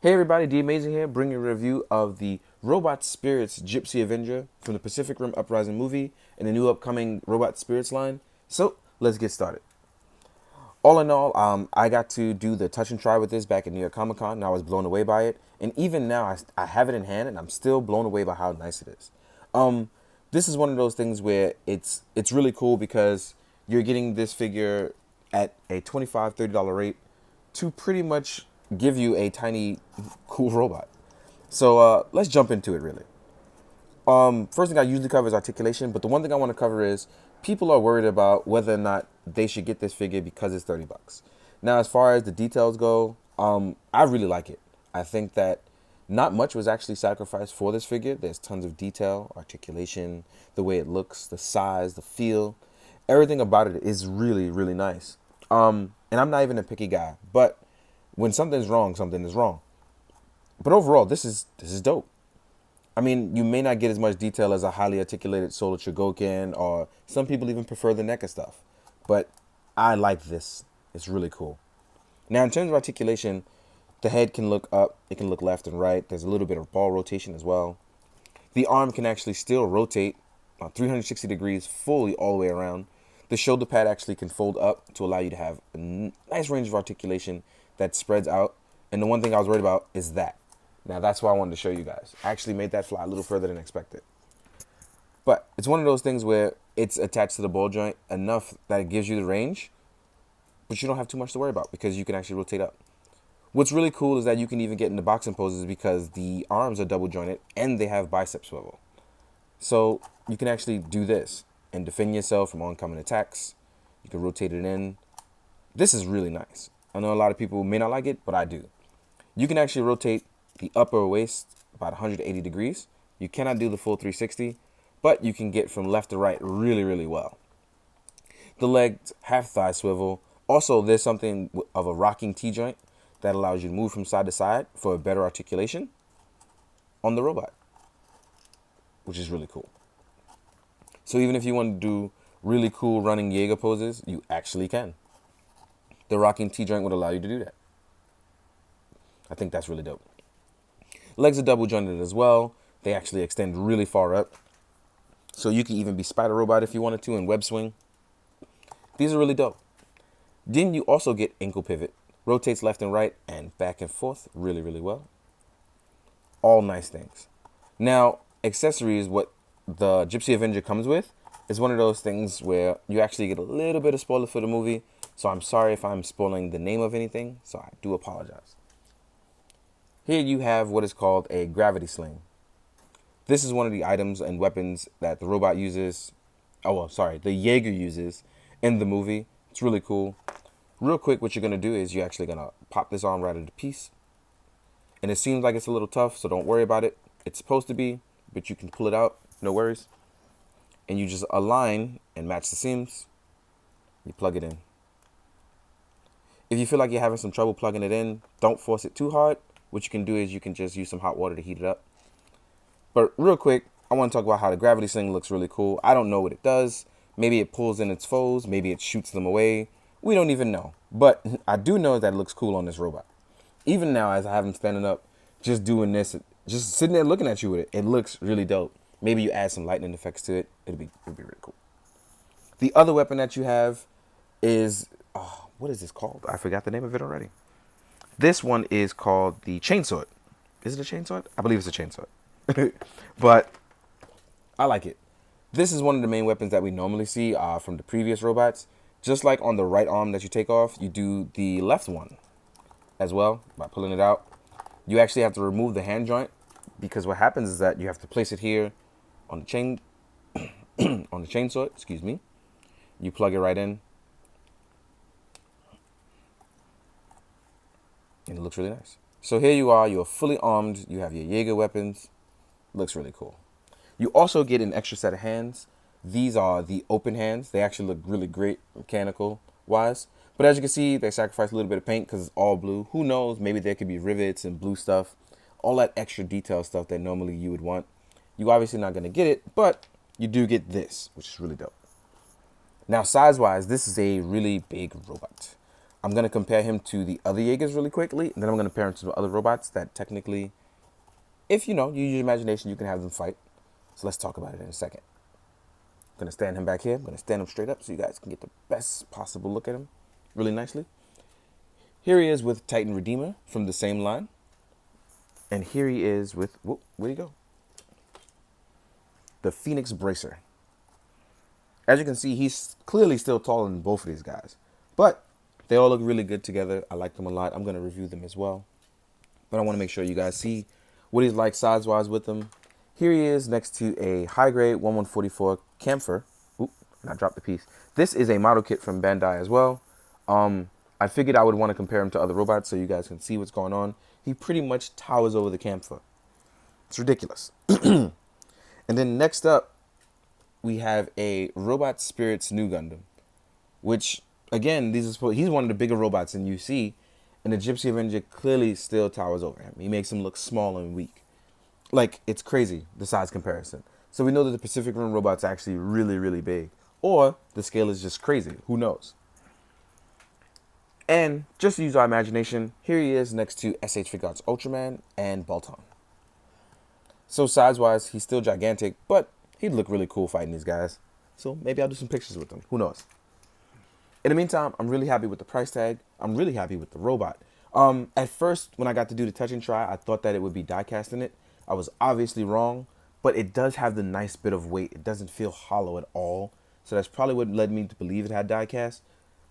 Hey everybody, D Amazing here, bringing a review of the Robot Spirits Gypsy Avenger from the Pacific Rim Uprising movie and the new upcoming Robot Spirits line. So let's get started. All in all, I got to do the touch and try with this back at New York Comic Con, and I was blown away by it. And even now, I have it in hand, and I'm still blown away by how nice it is. This is one of those things where it's really cool because you're getting this figure at a $25-$30 rate to pretty much give you a tiny, cool robot. So let's jump into it, really. First thing I usually cover is articulation, but the one thing I want to cover is people are worried about whether or not they should get this figure because it's $30. Now, as far as the details go, I really like it. I think that not much was actually sacrificed for this figure. There's tons of detail, articulation, the way it looks, the size, the feel. Everything about it is really, really nice. And I'm not even a picky guy, but when something's wrong, something is wrong. But overall, this is dope. I mean, you may not get as much detail as a highly articulated Solar Chogokin, or some people even prefer the NECA stuff. But I like this. It's really cool. Now, in terms of articulation, the head can look up, it can look left and right. There's a little bit of ball rotation as well. The arm can actually still rotate 360 degrees fully all the way around. The shoulder pad actually can fold up to allow you to have a nice range of articulation that spreads out. And the one thing I was worried about is that. Now, that's why I wanted to show you guys. I actually made that fly a little further than expected. But it's one of those things where it's attached to the ball joint enough that it gives you the range, but you don't have too much to worry about because you can actually rotate up. What's really cool is that you can even get into boxing poses because the arms are double jointed and they have bicep swivel. So you can actually do this and defend yourself from oncoming attacks. You can rotate it in. This is really nice. I know a lot of people may not like it, but I do. You can actually rotate the upper waist about 180 degrees. You cannot do the full 360, but you can get from left to right really, really well. The legs have thigh swivel. Also, there's something of a rocking T-joint that allows you to move from side to side for a better articulation on the robot, which is really cool. So even if you want to do really cool running Jager poses, you actually can. The rocking T-joint would allow you to do that. I think that's really dope. Legs are double jointed as well. They actually extend really far up. So you can even be Spider Robot if you wanted to and web swing. These are really dope. Then you also get ankle pivot. Rotates left and right and back and forth really, really well. All nice things. Now, accessory is what the Gypsy Avenger comes with. It's one of those things where you actually get a little bit of spoiler for the movie. So I'm sorry if I'm spoiling the name of anything. So I do apologize. Here you have what is called a gravity sling. This is one of the items and weapons that the robot uses. Oh, well, sorry, the Jager uses in the movie. It's really cool. Real quick, what you're going to do is you're actually going to pop this arm right into piece. And it seems like it's a little tough, so don't worry about it. It's supposed to be, but you can pull it out, no worries. And you just align and match the seams. You plug it in. If you feel like you're having some trouble plugging it in, don't force it too hard. What you can do is you can just use some hot water to heat it up. But real quick, I want to talk about how the gravity sling looks really cool. I don't know what it does. Maybe it pulls in its foes. Maybe it shoots them away. We don't even know. But I do know that it looks cool on this robot. Even now, as I have him standing up, just doing this, just sitting there looking at you with it, it looks really dope. Maybe you add some lightning effects to it. It'll be really cool. The other weapon that you have is, what is this called? I forgot the name of it already. This one is called the chainsword. Is it a chainsword? I believe it's a chainsword. But I like it. This is one of the main weapons that we normally see from the previous robots. Just like on the right arm that you take off, you do the left one as well by pulling it out. You actually have to remove the hand joint because what happens is that you have to place it here on the chain, on the chainsword, excuse me. You plug it right in. And it looks really nice. So here you are, you're fully armed, you have your Jager weapons. Looks really cool. You also get an extra set of hands. These are the open hands. They actually look really great mechanical wise. But as you can see, they sacrifice a little bit of paint because it's all blue. Who knows, maybe there could be rivets and blue stuff. All that extra detail stuff that normally you would want. You're obviously not going to get it, but you do get this, which is really dope. Now, size-wise, this is a really big robot. I'm going to compare him to the other Jaegers really quickly, and then I'm going to compare him to the other robots that technically, if you use your imagination, you can have them fight. So let's talk about it in a second. I'm going to stand him back here. I'm going to stand him straight up so you guys can get the best possible look at him really nicely. Here he is with Titan Redeemer from the same line. And here he is with, where'd he go? The Phoenix Bracer. As you can see, he's clearly still taller than both of these guys. But they all look really good together. I like them a lot. I'm going to review them as well. But I want to make sure you guys see what he's like size-wise with them. Here he is next to a high-grade 1144 Camphor. Oop, and I dropped the piece. This is a model kit from Bandai as well. I figured I would want to compare him to other robots so you guys can see what's going on. He pretty much towers over the Camphor. It's ridiculous. And then next up, we have a Robot Spirits New Gundam, which, again, he's one of the bigger robots than you see, and the Gypsy Avenger clearly still towers over him. He makes him look small and weak. Like, it's crazy, the size comparison. So we know that the Pacific Rim robot's actually really, really big. Or the scale is just crazy. Who knows? And just to use our imagination, here he is next to SH Figuarts Ultraman and Balton. So size-wise, he's still gigantic, but he'd look really cool fighting these guys. So maybe I'll do some pictures with them. Who knows? In the meantime, I'm really happy with the price tag. I'm really happy with the robot. At first, when I got to do the touch and try, I thought that it would be die-cast in it. I was obviously wrong, but it does have the nice bit of weight. It doesn't feel hollow at all. So that's probably what led me to believe it had die-cast.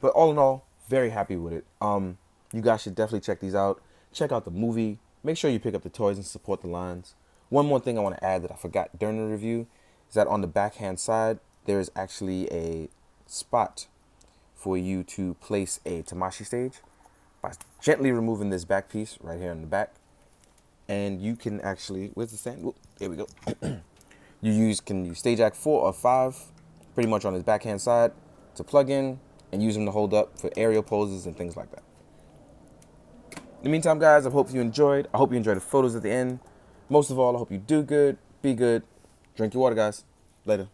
But all in all, very happy with it. You guys should definitely check these out. Check out the movie. Make sure you pick up the toys and support the lines. One more thing I want to add that I forgot during the review is that on the backhand side, there is actually a spot for you to place a Tamashii stage by gently removing this back piece right here in the back. And you can actually, where's the stand? Whoop, here we go. Can use stage act 4 or 5 pretty much on his backhand side to plug in and use them to hold up for aerial poses and things like that. In the meantime, guys, I hope you enjoyed. I hope you enjoyed the photos at the end. Most of all, I hope you do good, be good, drink your water, guys. Later.